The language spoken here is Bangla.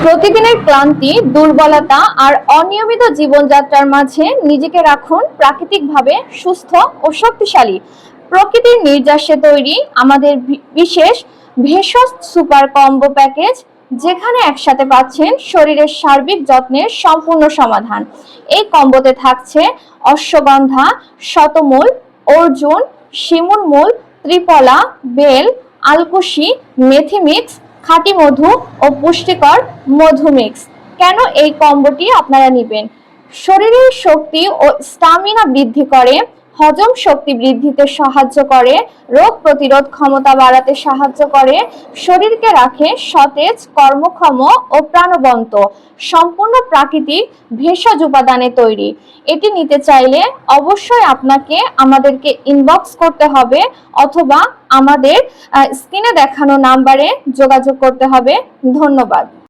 প্রতিদিনের ক্লান্তি, দুর্বলতা আর অনিয়মিত জীবনযাত্রার মাঝে নিজেকে রাখুন প্রাকৃতিকভাবে সুস্থ ও শক্তিশালী। প্রকৃতির নির্যাসে তৈরি আমাদের বিশেষ ভেষজ সুপার কম্বো প্যাকেজ, যেখানে একসাথে পাচ্ছেন শরীরের সার্বিক যত্নের সম্পূর্ণ সমাধান। এই কম্বোতে থাকছে অশ্বগন্ধা, শতমূল, অর্জুন, শিমুল মূল, ত্রিফলা, বেল, আলকুশি, মেথি মিক্স, খাঁটি মধু ও পুষ্টিকর মধু মিক্স। কেন এই কম্বোটি আপনারা নেবেন? শরীরের শক্তি ও স্টামিনা বৃদ্ধি করে, হজম শক্তি বৃদ্ধিতে সাহায্য করে, রোগ প্রতিরোধ ক্ষমতা বাড়াতে সাহায্য করে, শরীরকে রাখে সতেজ, কর্মক্ষম ও প্রাণবন্ত। সম্পূর্ণ প্রাকৃতিক ভেষজ উপাদানে তৈরি। এটি নিতে চাইলে অবশ্যই আপনাকে আমাদেরকে ইনবক্স করতে হবে অথবা আমাদের স্ক্রিনে দেখানো নাম্বারে যোগাযোগ করতে হবে। ধন্যবাদ।